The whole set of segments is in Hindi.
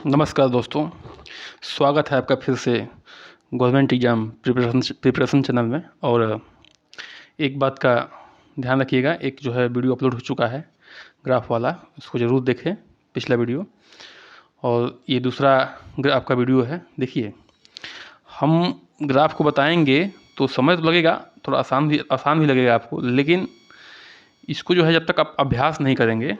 नमस्कार दोस्तों, स्वागत है आपका फिर से गवर्नमेंट एग्ज़ाम प्रिपरेशन चैनल में। और एक बात का ध्यान रखिएगा, एक जो है वीडियो अपलोड हो चुका है ग्राफ वाला, उसको ज़रूर देखें, पिछला वीडियो। और ये दूसरा ग्राफ का वीडियो है। देखिए, हम ग्राफ को बताएंगे तो समय तो लगेगा, थोड़ा आसान भी लगेगा आपको, लेकिन इसको जो है जब तक आप अभ्यास नहीं करेंगे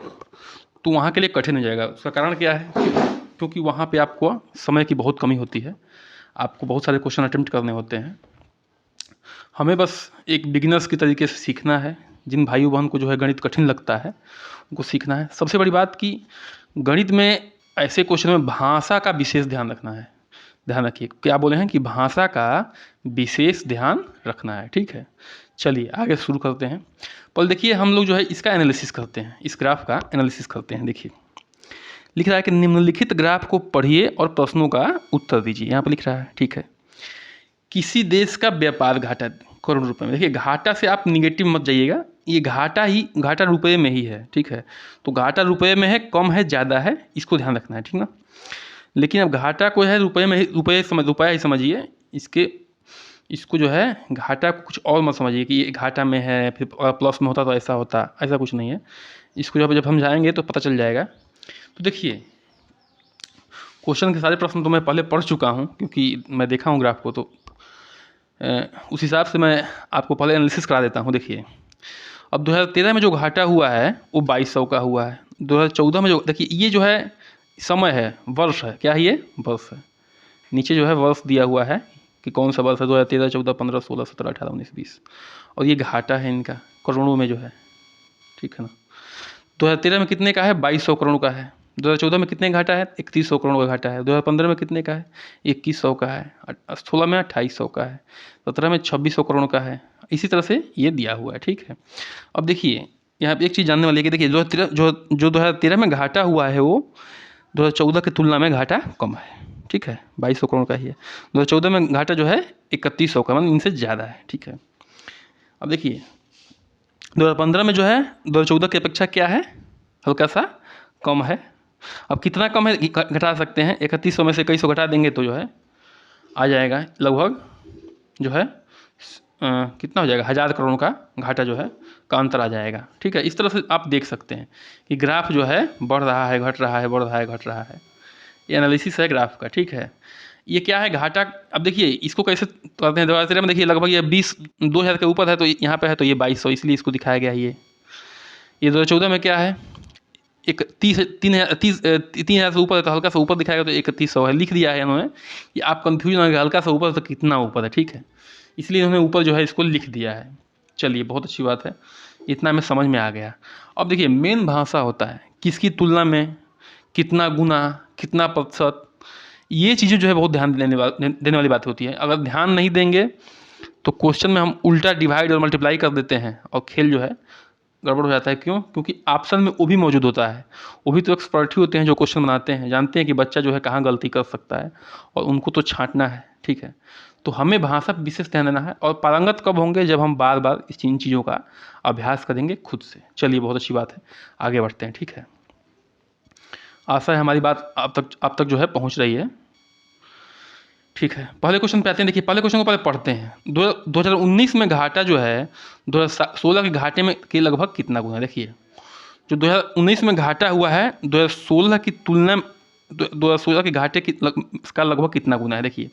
तो वहाँ के लिए कठिन हो जाएगा। उसका कारण क्या है? क्योंकि वहाँ पे आपको समय की बहुत कमी होती है, आपको बहुत सारे क्वेश्चन अटेम्प्ट करने होते हैं। हमें बस एक बिगिनर्स की तरीके से सीखना है। जिन भाई बहन को जो है गणित कठिन लगता है उनको सीखना है। सबसे बड़ी बात कि गणित में ऐसे क्वेश्चन में भाषा का विशेष ध्यान रखना है। ध्यान रखिए, क्या बोले हैं कि भाषा का विशेष ध्यान रखना है। ठीक है, चलिए आगे शुरू करते हैं। पर देखिए, हम लोग जो है इसका एनालिसिस करते हैं, इस ग्राफ का एनालिसिस करते हैं। देखिए, लिख रहा है कि निम्नलिखित ग्राफ को पढ़िए और प्रश्नों का उत्तर दीजिए। यहाँ पर लिख रहा है, ठीक है, किसी देश का व्यापार घाटा करोड़ रुपए में। देखिए, घाटा से आप निगेटिव मत जाइएगा, ये घाटा रुपए में ही है। ठीक है, तो घाटा रुपए में है, कम है, ज़्यादा है, इसको ध्यान रखना है। ठीक ना, लेकिन अब घाटा को है रुपए में ही, रुपया ही समझिए। इसको जो है घाटा को कुछ और मत समझिए कि ये घाटा में है, फिर प्लस में होता तो ऐसा होता, ऐसा कुछ नहीं है। इसको जब हम जाएंगे तो पता चल जाएगा। तो देखिए, क्वेश्चन के सारे प्रश्न तो मैं पहले पढ़ चुका हूँ, क्योंकि मैं देखा हूँ ग्राफ को, तो उस हिसाब से मैं आपको पहले एनालिसिस करा देता हूँ। देखिए, अब 2013 में जो घाटा हुआ है वो 2200 का हुआ है। 2014 में जो, देखिए ये जो है समय है, वर्ष है, क्या है ये? वर्ष है। नीचे जो है वर्ष दिया हुआ है कि कौन सा वर्ष है, 2013, 14, 15, 16, 17, 18, 19, 20। और ये घाटा है इनका करोड़ों में जो है। ठीक है ना, 2013 में कितने का है? 2200 करोड़ का है। 2014 में कितने घाटा है? 3100 करोड़ का घाटा है। 2015 में कितने का है? 2100 का है। 16 में 2800 का है। 17 में 2600 करोड़ का है। इसी तरह से ये दिया हुआ है। ठीक है, अब देखिए, यहाँ पे एक चीज़ जानने वाली है कि देखिए, 2013 में घाटा हुआ है वो 2014 की तुलना में घाटा कम है। ठीक है, 2200 करोड़ का ही है। 2014 में घाटा जो है 3100 का, मतलब इनसे ज़्यादा है। ठीक है, अब देखिए 2015 में जो है 2014 की अपेक्षा क्या है? हल्का सा कम है। अब कितना कम है घटा सकते हैं, 3100 में से 2100 घटा देंगे तो जो है आ जाएगा लगभग जो है कितना हो जाएगा, 1000 करोड़ का घाटा जो है का अंतर आ जाएगा। ठीक है, इस तरह से आप देख सकते हैं कि ग्राफ जो है बढ़ रहा है, घट रहा है, बढ़ रहा है, घट रहा है। ये एनालिसिस है ग्राफ का। ठीक है, ये क्या है? घाटा। अब देखिए इसको कैसे करते हैं, 2013 में देखिए लगभग ये 2000 के ऊपर है, तो यहाँ पे है तो ये 2200, इसलिए इसको दिखाया गया है। ये 2014 में क्या है? एक 3000 से ऊपर है, तो हल्का सा ऊपर दिखाएगा तो 3100 है, लिख दिया है इन्होंने। ये आप कंफ्यूज ना, हल्का सा ऊपर तो कितना ऊपर है। ठीक है, इसलिए इन्होंने ऊपर जो है इसको लिख दिया है। चलिए, बहुत अच्छी बात है, इतना में समझ में आ गया। अब देखिए, मेन भाषा होता है किसकी तुलना में, कितना गुना, कितना प्रतिशत, ये चीज़ें जो है बहुत ध्यान देने वाली बात होती है। अगर ध्यान नहीं देंगे तो क्वेश्चन में हम उल्टा डिवाइड और मल्टीप्लाई कर देते हैं और खेल जो है गड़बड़ हो जाता है। क्यों? क्योंकि ऑप्शन में वो भी मौजूद होता है। वो भी तो एक्सपर्ट ही होते हैं जो क्वेश्चन बनाते हैं, जानते हैं कि बच्चा जो है कहाँ गलती कर सकता है, और उनको तो छांटना है। ठीक है, तो हमें भाषा पर विशेष ध्यान देना है। और पारंगत कब होंगे? जब हम बार बार इन चीज़ों का अभ्यास करेंगे खुद से। चलिए, बहुत अच्छी बात है, आगे बढ़ते हैं। ठीक है, आशा है हमारी बात आप तक जो है पहुँच रही है। ठीक है, पहले क्वेश्चन पे आते हैं। देखिए, पहले क्वेश्चन को पहले पढ़ते हैं। 2019 में घाटा जो है 2016 के घाटे में के लगभग कितना गुना है? देखिए, जो 2019 में घाटा हुआ है 2016 की तुलना में, 2016 के घाटे का लगभग कितना गुना है? देखिए,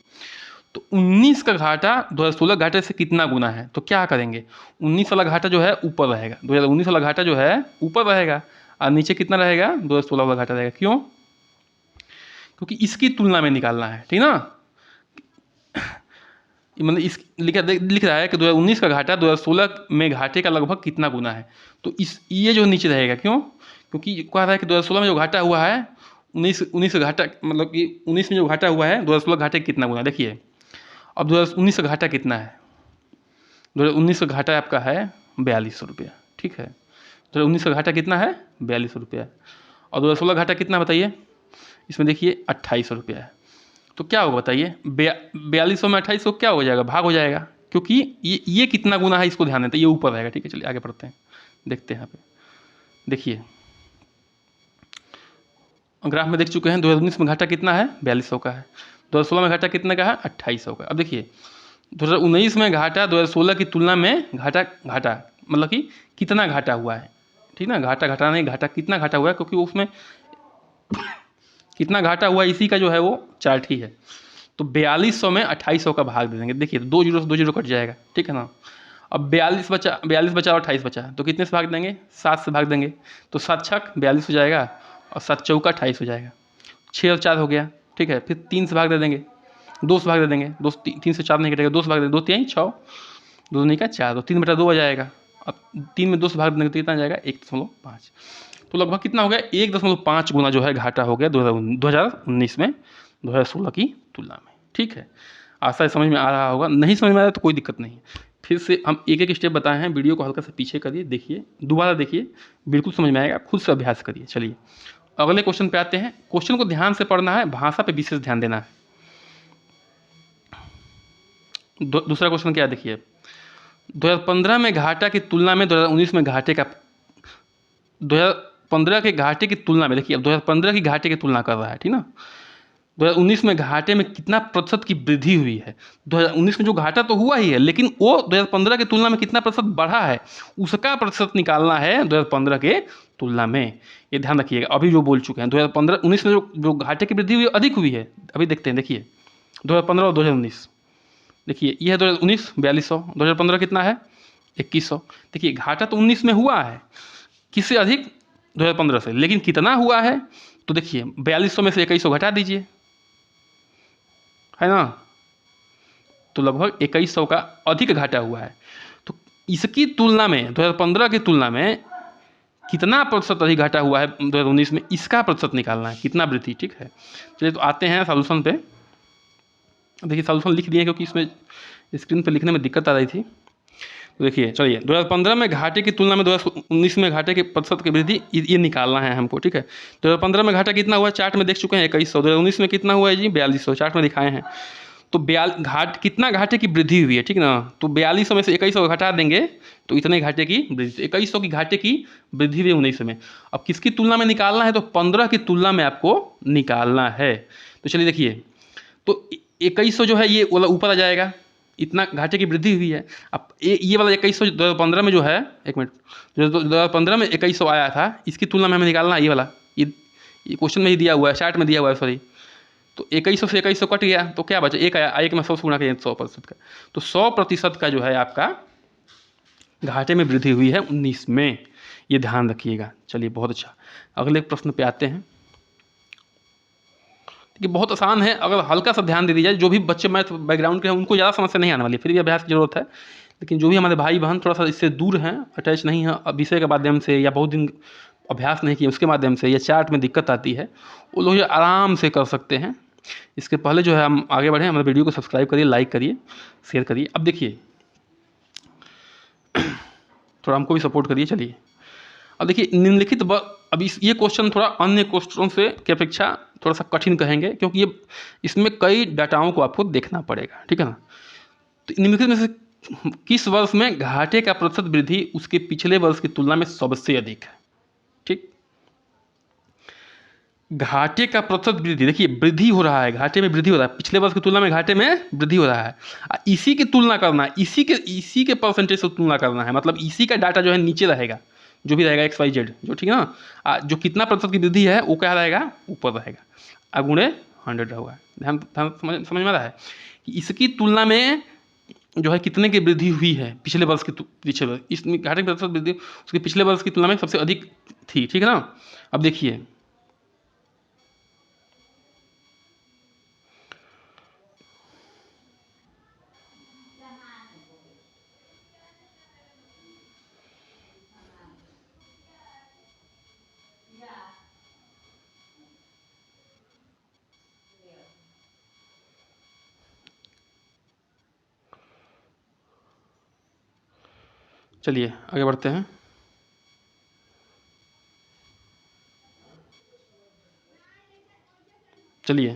तो 19 का घाटा 2016 घाटे से कितना गुना है? तो क्या करेंगे, 19 वाला घाटा जो है ऊपर रहेगा, 2019 वाला घाटा जो है ऊपर रहेगा, और नीचे कितना रहेगा? 2016 वाला घाटा रहेगा। क्यों? क्योंकि इसकी तुलना में निकालना है। ठीक ना, मतलब इस लिख रहा है कि 2019 का घाटा 2016 में घाटे का लगभग कितना गुना है। तो ये जो नीचे रहेगा, क्यों? क्योंकि कह रहा है कि 2016 में जो घाटा हुआ है 19 का घाटा, मतलब कि 19 में जो घाटा हुआ है 2016 घाटे कितना गुना। देखिए, अब 2019 का घाटा कितना है? 2019 का घाटा आपका है 4200 रुपया। ठीक है, 2019 का घाटा कितना है? 4200 रुपया। और 2016 घाटा कितना बताइए? इसमें देखिए 2800 रुपया है। तो क्या होगा बताइए? 4200 में 2800 क्या हो जाएगा? भाग हो जाएगा, क्योंकि ये कितना गुना है इसको ध्यान देते हैं, ये ऊपर रहेगा। ठीक है, चलिए आगे बढ़ते हैं, देखते हैं यहाँ पे। देखिए, ग्राफ में देख चुके हैं 2019 में घाटा कितना है, 4200 का है। 2016 में घाटा कितने का है, 2800 का। अब देखिए 2019 में घाटा 2016 की तुलना में घाटा मतलब कि कितना घाटा हुआ है, ठीक ना, घाटा नहीं, घाटा कितना घाटा हुआ है, क्योंकि उसमें कितना घाटा हुआ इसी का जो है वो चार्ट ही है। तो 4200 में 2800 का भाग दे देंगे। देखिए 2 जीरो से 2 जीरो कट जाएगा, ठीक है ना। अब 42 बचा और 28 बचा, तो कितने से भाग देंगे, 7 से भाग देंगे। तो 7 छक 42 हो जाएगा और 7 चौका 28 हो जाएगा। 6 और 4 हो गया, ठीक है। फिर 3 से भाग दे देंगे, 2 से भाग दे देंगे, 3 से 4 नहीं कटेगा, 2 से भाग देंगे, 2 3 6, 2 नहीं का 4, तो 3/2 आ जाएगा। अब 3 में 2 से भाग देंगे तो कितना आ जाएगा, 1.5। तो लगभग कितना हो गया, 1.5 गुना जो है घाटा हो गया 2019 में 2016 की तुलना में, ठीक है। आशा है समझ में आ रहा होगा, नहीं समझ में आ रहा तो कोई दिक्कत नहीं है। फिर से हम एक एक स्टेप बताए हैं, वीडियो को हल्का सा पीछे करिए, देखिए, दोबारा देखिए, बिल्कुल समझ में आएगा, खुद से अभ्यास करिए। चलिए अगले क्वेश्चन पे आते हैं। क्वेश्चन को ध्यान से पढ़ना है, भाषा पे विशेष ध्यान देना है। दूसरा क्वेश्चन क्या, देखिए 2015 में घाटा की तुलना में 2019 में घाटे का, 2015 के घाटे की तुलना में, देखिए अब 2015 की घाटे की तुलना कर रहा है, ठीक ना। 2019 में घाटे में कितना प्रतिशत की वृद्धि हुई है। 2019 में जो घाटा तो हुआ ही है, लेकिन वो 2015 की तुलना में कितना प्रतिशत बढ़ा है, उसका प्रतिशत निकालना है 2015 के तुलना में। ये ध्यान रखिएगा, अभी जो बोल चुके हैं 2015-19 में जो घाटे की वृद्धि हुई अधिक हुई है। अभी देखते हैं, देखिए 2015 और 2019, देखिए ये है 2019 4200, 2015 कितना है 2100। देखिए घाटा तो 19 में हुआ है, किससे अधिक, 2015 से, लेकिन कितना हुआ है, तो देखिए 4200 में से 2100 घटा दीजिए, है ना, तो लगभग 2100 का अधिक घाटा हुआ है। तो इसकी तुलना में 2015 की तुलना में कितना प्रतिशत अधिक घाटा हुआ है 2019 में, इसका प्रतिशत निकालना है, कितना वृद्धि, ठीक है। चलिए तो आते हैं सॉल्यूशन पे। देखिए सॉल्यूशन लिख दिए, क्योंकि इसमें स्क्रीन पे लिखने में दिक्कत आ रही थी। तो देखिए चलिए 2015 में घाटे की तुलना में 2019 में घाटे के प्रतिशत की वृद्धि, ये निकालना है हमको, ठीक है। 2015 में घाटा कितना हुआ, चार्ट में देख चुके हैं 2100। 2019 में कितना हुआ है जी, 4200, चार्ट में दिखाए हैं। तो कितना घाटे की वृद्धि हुई है, ठीक ना। तो 4200 में से 2100 घटा देंगे तो इतने घाटे की वृद्धि, 2100 की घाटे की वृद्धि हुई 19 में। अब किसकी तुलना में निकालना है, तो 15 की तुलना में आपको निकालना है। तो चलिए देखिए, तो 2100 जो है ये वाला ऊपर आ जाएगा, इतना घाटे की वृद्धि हुई है। अब ये वाला 2100 2015 में जो है, एक मिनट, जो 2015 में 2100 आया था, इसकी तुलना में हमें निकालना है ये वाला, ये क्वेश्चन में ही दिया हुआ है, चार्ट में दिया हुआ है, सॉरी। तो 2100 से 2100 कट गया तो क्या बचा, एक आया, एक में 100 से गुणा करिए 100% का। तो 100% का जो है आपका घाटे में वृद्धि हुई है 19 में, ये ध्यान रखिएगा। चलिए बहुत अच्छा, अगले प्रश्न पे आते हैं। ये बहुत आसान है, अगर हल्का सा ध्यान दे दिया जाए, जो भी बच्चे मैथ बैकग्राउंड के हैं उनको ज़्यादा समस्या नहीं आने वाली है, फिर भी अभ्यास की जरूरत है। लेकिन जो भी हमारे भाई बहन थोड़ा सा इससे दूर हैं, अटैच नहीं है विषय के माध्यम से, या बहुत दिन अभ्यास नहीं किए उसके माध्यम से, या चार्ट में दिक्कत आती है, वो लोग आराम से कर सकते हैं। इसके पहले जो है हम आगे बढ़ें, हमारे वीडियो को सब्सक्राइब करिए, लाइक करिए, शेयर करिए। अब देखिए थोड़ा हमको भी सपोर्ट करिए। चलिए अब देखिए निम्नलिखित अब ये क्वेश्चन थोड़ा अन्य क्वेश्चनों से की अपेक्षा थोड़ा सा कठिन कहेंगे, क्योंकि ये इसमें कई डाटाओं को आपको देखना पड़ेगा, ठीक है ना। तो निम्नलिखित में से किस वर्ष में घाटे का प्रतिशत वृद्धि उसके पिछले वर्ष की तुलना में सबसे अधिक है, ठीक। घाटे का प्रतिशत वृद्धि, देखिए वृद्धि हो रहा है, घाटे में वृद्धि हो रहा है, पिछले वर्ष की तुलना में घाटे में वृद्धि हो रहा है। इसी की तुलना करना है, इसी के परसेंटेज से तुलना करना है, मतलब इसी का डाटा जो है नीचे रहेगा, जो भी रहेगा XYZ जो, ठीक है ना। जो कितना प्रतिशत की वृद्धि है वो क्या रहेगा, ऊपर रहेगा, अगुणे 100 होगा। ध्यान समझ में आ रहा है कि इसकी तुलना में जो है कितने की वृद्धि हुई है पिछले वर्ष की, पिछले वर्ष इस घाटे की प्रतिशत वृद्धि उसके पिछले वर्ष की तुलना में सबसे अधिक थी, ठीक है ना। अब देखिए चलिए आगे बढ़ते हैं। चलिए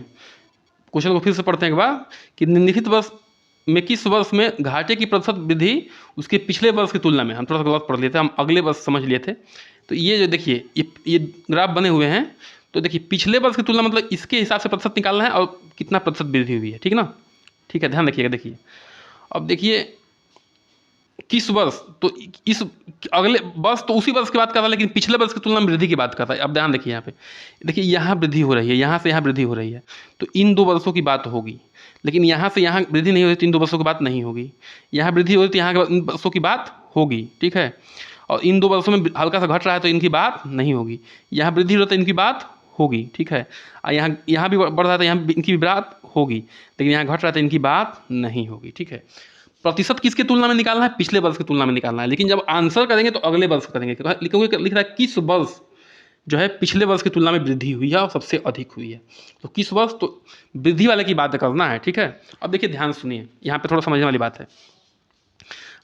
क्वेश्चन को फिर से पढ़ते हैं एक बार कि निम्नलिखित वर्ष में किस वर्ष में घाटे की प्रतिशत वृद्धि उसके पिछले वर्ष की तुलना में, हम थोड़ा सा गलत पढ़ लिए थे, हम अगले वर्ष समझ लिए थे। तो ये जो देखिए ये ग्राफ बने हुए हैं, तो देखिए पिछले वर्ष की तुलना मतलब इसके हिसाब से प्रतिशत निकालना है और कितना प्रतिशत वृद्धि हुई है, ठीक ना। ठीक है, ध्यान रखिएगा। देखिए अब देखिए किस वर्ष, तो इस अगले वर्ष तो उसी वर्ष की बात कर रहा है, लेकिन पिछले वर्ष की तुलना में वृद्धि की बात कर रहा है। अब ध्यान देखिए यहाँ पे, देखिए यहाँ वृद्धि हो रही है, यहाँ से यहाँ वृद्धि हो रही है, तो इन 2 वर्षों की बात होगी। लेकिन यहाँ से यहाँ वृद्धि नहीं हो रही तो इन 2 वर्षों की बात नहीं होगी। यहाँ वृद्धि हो रही तो यहाँ के इन वर्षों की बात होगी, ठीक है। और इन 2 वर्षों में हल्का सा घट रहा है तो इनकी बात नहीं होगी। यहाँ वृद्धि हो रही तो इनकी बात होगी, ठीक है। और यहाँ भी बढ़ रहा है तो यहाँ इनकी भी बात होगी, लेकिन यहाँ घट रहा है तो इनकी बात नहीं होगी, ठीक है। प्रतिशत किसकी तुलना में निकालना है? पिछले वर्ष की तुलना में निकालना है, लेकिन जब आंसर करेंगे तो अगले वर्ष करेंगे, क्योंकि लिख रहा है किस वर्ष जो है पिछले वर्ष की तुलना में वृद्धि हुई है और सबसे अधिक हुई है। तो किस वर्ष, तो वृद्धि वाले की बात करना है, ठीक है। अब देखिए ध्यान सुनिए, यहाँ पे थोड़ा समझने वाली बात है।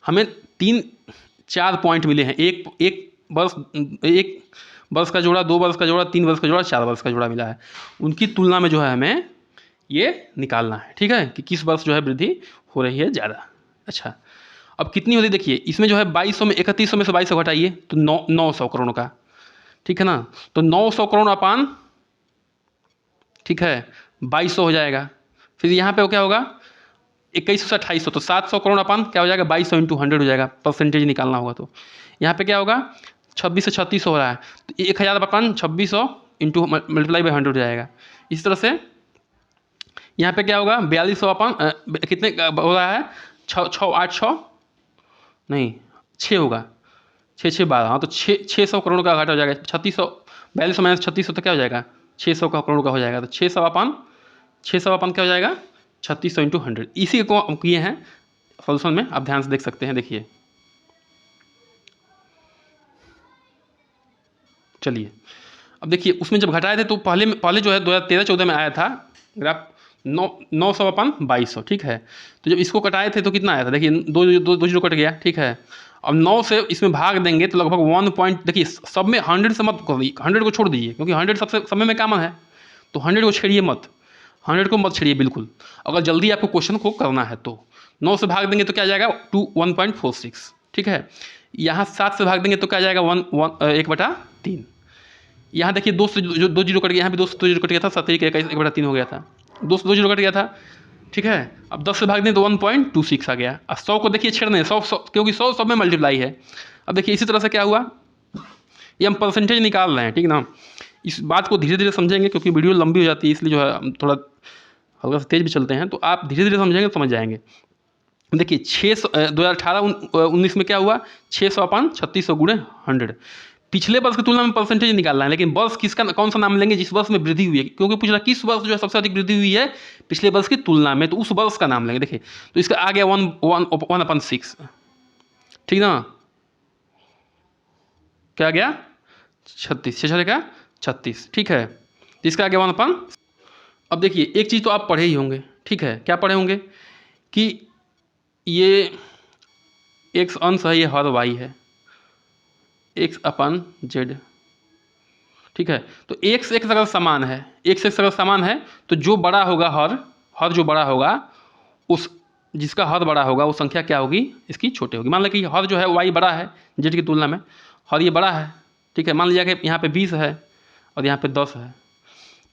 हमें 3-4 पॉइंट मिले हैं, एक वर्ष का जोड़ा, 2 वर्ष का जोड़ा, 3 वर्ष का जोड़ा, 4 वर्ष का जोड़ा मिला है। उनकी तुलना में जो है हमें ये निकालना है, ठीक है, कि किस वर्ष जो है वृद्धि हो रही है ज़्यादा। अच्छा, अब कितनी होती है देखिए, इसमें जो है 2200 में 3100 में से 2200 घटाइए तो 900 करोड़ का, ठीक है ना। तो 900 करोड़ अपान, ठीक है, 2200 हो जाएगा। फिर यहाँ पे क्या होगा, 2100 से 2800, तो 700 करोड़ अपान क्या हो जाएगा, 2200 इंटू 100 हो जाएगा, परसेंटेज निकालना होगा। तो यहाँ पे क्या होगा, 26 से 3600 हो रहा है, तो 1000 अपान 2600 इंटू मल्टीप्लाई बाई 100 हो जाएगा। इस तरह से यहाँ पे क्या होगा, 4200 अपान कितने हो रहा है, 6 नहीं 6 होगा, 6 हाँ, तो 600 करोड़ का घाटा हो जाएगा। 3600 4200 माइनस 3600 तो क्या हो जाएगा, 600 का करोड़ का हो जाएगा। तो 600 अपान क्या हो जाएगा, 3600 इंटू 100। इसी को किए हैं सोल्यूशन में, आप ध्यान से देख सकते हैं। देखिए चलिए अब देखिए, उसमें जब घटाए थे तो पहले जो है 2013-14 में आया था ग्राफ 900 अपान 2200, ठीक है। तो जब इसको कटाए थे तो कितना आया था, देखिए दो जीरो कट गया, ठीक है। अब 9 से इसमें भाग देंगे तो लगभग 1 पॉइंट, देखिए सब में 100 से मत करिए, 100 को छोड़ दीजिए, क्योंकि 100 सब में कॉमन है, तो 100 को छेड़िए मत, 100 को मत छेड़िए बिल्कुल। अगर जल्दी आपको क्वेश्चन को करना है तो 9 से भाग देंगे तो क्या आ जाएगा 1.46, ठीक है। यहाँ 7 से भाग देंगे तो क्या आ जाएगा 1/3। यहाँ देखिए 2 से 2 जीरो कट गया, यहाँ भी 2 से 2 जीरो कट गया था, 7 1 1/3 हो गया था, 2 से 2 जीरो कट गया था, ठीक है। अब 10 से भाग दें तो 1.26 आ गया। अब 100 को देखिए छेड़ने 100 क्योंकि 100 सब में मल्टीप्लाई है। अब देखिए इसी तरह से क्या हुआ, ये हम परसेंटेज निकाल रहे हैं, ठीक ना। इस बात को धीरे धीरे समझेंगे, क्योंकि वीडियो लंबी हो जाती है, इसलिए जो है हम थोड़ा हल्का सा तेज भी चलते हैं, तो आप धीरे धीरे समझेंगे समझ जाएंगे। देखिए 2018-19 में क्या हुआ, 600 अपान 3600 गुणे 100। पिछले वर्ष की तुलना में परसेंटेज निकालना है, लेकिन वर्ष किसका कौन सा नाम लेंगे, जिस वर्ष में वृद्धि हुई है, क्योंकि पूछ रहा किस वर्ष जो है सबसे अधिक वृद्धि हुई है पिछले वर्ष की तुलना में, तो उस वर्ष का नाम लेंगे। देखिए तो इसका आ गया 1/6, ठीक ना, क्या आ गया 36, 6 का 36, ठीक है। तो इसका आ गया 1/। अब देखिए एक चीज़ तो आप पढ़े ही होंगे, ठीक है, क्या पढ़े होंगे कि ये x अंश है, ये हर y है, x अपान z, ठीक है। तो x अगर समान है, x अगर समान है तो जो बड़ा होगा हर जो बड़ा होगा, उस जिसका हर बड़ा होगा वो संख्या क्या होगी, इसकी छोटी होगी। मान लें कि हर जो है y बड़ा है z की तुलना में, हर ये बड़ा है, ठीक है। मान लीजिए कि यहाँ पे 20 है और यहाँ पे 10 है,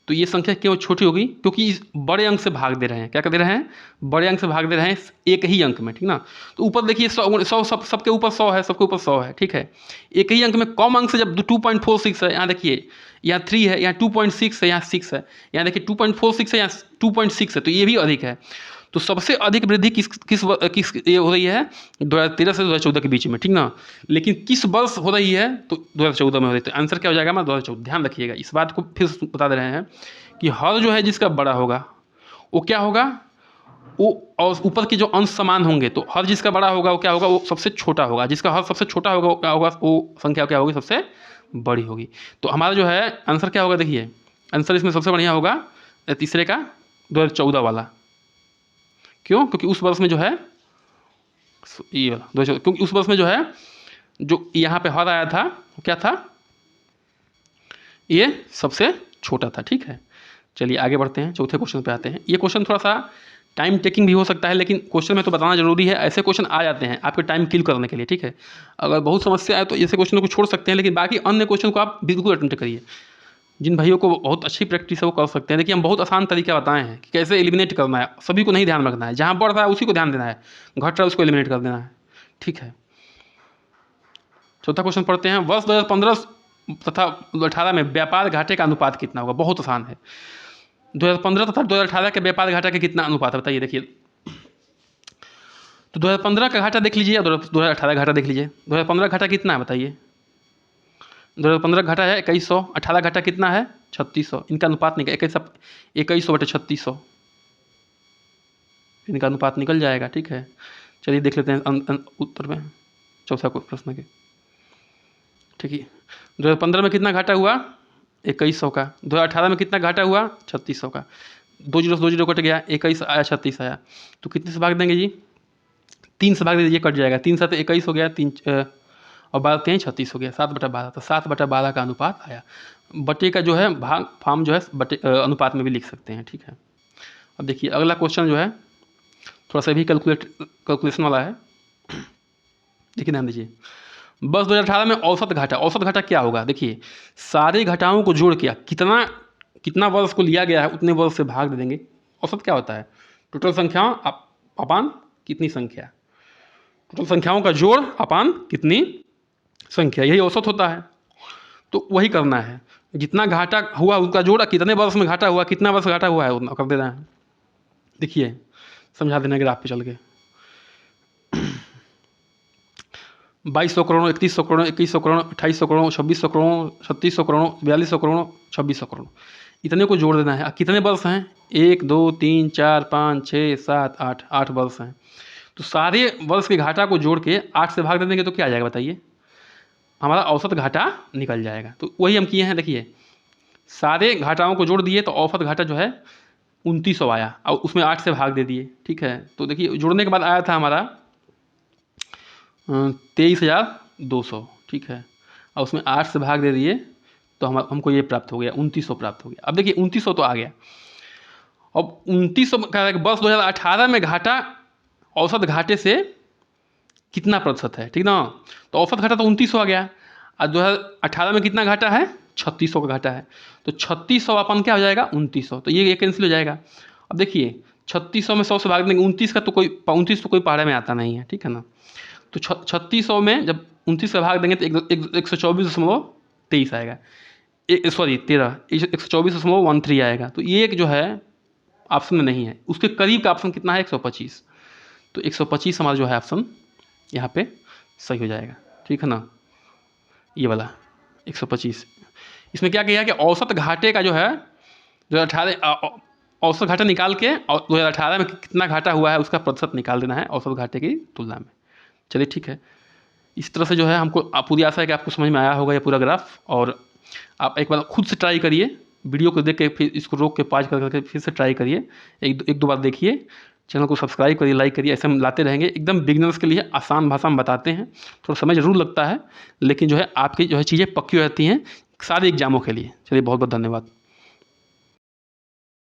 तो ये संख्या क्यों छोटी होगी, क्योंकि इस बड़े अंक से भाग दे रहे हैं, क्या कर दे रहे हैं, बड़े अंक से भाग दे रहे हैं एक ही अंक में, ठीक ना। तो ऊपर देखिए 100 सबके ऊपर 100 है, सबके ऊपर 100 है, ठीक है। एक ही अंक में कम अंक से जब 2.46 है, यहाँ देखिए यहाँ 3 है, यहाँ 2.6 है, यहाँ 6 है, यहाँ देखिए 2.46 है, यहाँ 2.6 है, तो ये भी अधिक है। तो सबसे अधिक वृद्धि किस ये हो रही है 2013 से 2014 के बीच में, ठीक ना। लेकिन किस वर्ष हो रही है, तो 2014 में हो रही है। तो आंसर क्या हो जाएगा हमारा 2014। ध्यान रखिएगा, इस बात को फिर बता दे रहे हैं कि हर जो है जिसका बड़ा होगा वो क्या होगा, वो और ऊपर के जो अंश समान होंगे, तो हर जिसका बड़ा होगा वो क्या होगा, वो सबसे छोटा होगा, जिसका हर सबसे छोटा होगा वो क्या होगा, वो संख्या क्या होगी, सबसे बड़ी होगी। तो हमारा जो है आंसर क्या होगा, देखिए आंसर इसमें सबसे बढ़िया होगा तीसरे का 2014 वाला। क्यों, क्योंकि उस वर्ष में जो है ये वाला, क्योंकि उस वर्ष में जो है जो यहाँ पे हर आया था वो क्या था, ये सबसे छोटा था, ठीक है। चलिए आगे बढ़ते हैं, चौथे क्वेश्चन पे आते हैं। ये क्वेश्चन थोड़ा सा टाइम टेकिंग भी हो सकता है, लेकिन क्वेश्चन में तो बताना जरूरी है। ऐसे क्वेश्चन आ जाते हैं आपके टाइम किल करने के लिए, ठीक है। अगर बहुत समस्या है तो ऐसे क्वेश्चन को छोड़ सकते हैं, लेकिन बाकी अन्य क्वेश्चन को आप बिल्कुल अटेम्प्ट करिए। जिन भाइयों को बहुत अच्छी प्रैक्टिस है वो कर सकते हैं। देखिए हम बहुत आसान तरीका बताए हैं कि कैसे एलिमिनेट करना है, सभी को नहीं ध्यान रखना है, जहाँ बढ़ रहा है उसी को ध्यान देना है, घट रहा है उसको एलिमिनेट कर देना है, ठीक है। चौथा क्वेश्चन पढ़ते हैं, वर्ष 2015 तथा 2018 में व्यापार घाटे का अनुपात कितना होगा? बहुत आसान है। 2015 तथा 2018 के व्यापार घाटे का कितना अनुपात है बताइए। देखिए तो 2015 का घाटा देख लीजिए और 2018 घाटा देख लीजिए। 2015 घाटा कितना है बताइए? 2015 घाटा है 2100, 18 घाटा कितना है 3600। इनका अनुपात निकल 2100 बटे 3600, इनका अनुपात निकल जाएगा, ठीक है। चलिए देख लेते हैं उत्तर में चौथा प्रश्न के, ठीक है। 2015 में कितना घाटा हुआ 2100 का, 2018 में कितना घाटा हुआ 3600 का। 2 जीरो से 2 जीरो कट गया, 21 आया 36 आया, तो कितने से भाग देंगे जी? 3 से भाग दे दीजिए, कट जाएगा। 3 से 21 हो गया, 3 और 12 3 36 हो गया, 7/12। तो 7/12 का अनुपात आया। बटे का जो है भाग फॉर्म जो है बटे अनुपात में भी लिख सकते हैं, ठीक है। अब देखिए अगला क्वेश्चन जो है थोड़ा सा भी कैलकुलेशन वाला है, देखिए ध्यान दीजिए। वर्ष 2018 में औसत घाटा क्या होगा? देखिए सारे घटाओं को जोड़ के कितना वर्ष को लिया गया है उतने वर्ष से भाग दे देंगे। औसत क्या होता है? टोटल संख्याओं अपान कितनी संख्या, टोटल संख्याओं का जोड़ अपान कितनी संख्या, यही औसत होता है। तो वही करना है, जितना घाटा हुआ उसका जोड़, कितने वर्ष में घाटा हुआ, कितना वर्ष घाटा हुआ है उतना कर देना है। देखिए समझा देना ग्राफ पे चल के। 2200 करोड़, 3100 करोड़, 2100 करोड़, 2800 करोड़, 2600 करोड़, 3600 करोड़, 4200 करोड़, 2600 करोड़, इतने को जोड़ देना है। कितने वर्ष हैं? 1 2 3 4 5 6 7 8 वर्ष हैं। तो सारे वर्ष के घाटा को जोड़ के 8 से भाग दे देंगे तो क्या आ जाएगा बताइए? हमारा औसत घाटा निकल जाएगा। तो वही हम किए हैं। देखिए सारे घाटाओं को जोड़ दिए तो औसत घाटा जो है 2900 आया और उसमें 8 से भाग दे दिए, ठीक है। तो देखिए जोड़ने के बाद आया था हमारा 23,200, ठीक है, और उसमें 8 से भाग दे दिए तो हमको ये प्राप्त हो गया 2900 प्राप्त हो गया। अब देखिए 2900 तो आ गया। अब 2900 का वर्ष 2018 में घाटा औसत घाटे से कितना प्रतिशत है, ठीक ना। तो औसत घाटा तो 2900 आ गया और 2018 में कितना घाटा है 3600 का घाटा है। तो 3600 अपन क्या हो जाएगा 2900, तो ये कैंसिल हो जाएगा। अब देखिए 3600 में 100 से भाग देंगे 29 का तो कोई 29 तो कोई पहाड़े में आता नहीं है, ठीक है ना। तो 3600 में जब 29 से भाग देंगे तो 124.23 आएगा, सॉरी 124.13 आएगा। तो ये एक जो है ऑप्शन में नहीं है, उसके करीब का ऑप्शन कितना है 125। तो 125 हमारा जो है ऑप्शन यहाँ पे सही हो जाएगा, ठीक है ना। ये वाला 125, इसमें क्या किया कि औसत घाटे का जो है 2018 औसत घाटा निकाल के और 2018 में कितना घाटा हुआ है उसका प्रतिशत निकाल देना है औसत घाटे की तुलना में। चलिए ठीक है, इस तरह से जो है हमको पूरी आशा है कि आपको समझ में आया होगा ये पूरा ग्राफ। और आप एक बार खुद से ट्राई करिए, वीडियो को देख के फिर इसको रोक के पॉज करके फिर से ट्राई करिए, एक दो बार देखिए, चैनल को सब्सक्राइब करिए, लाइक करिए, ऐसे हम लाते रहेंगे। एकदम बिगिनर्स के लिए आसान भाषा में बताते हैं, थोड़ा समय ज़रूर लगता है लेकिन जो है आपकी जो है चीज़ें पक्की हो जाती हैं सारे एग्जामों के लिए। चलिए बहुत बहुत धन्यवाद।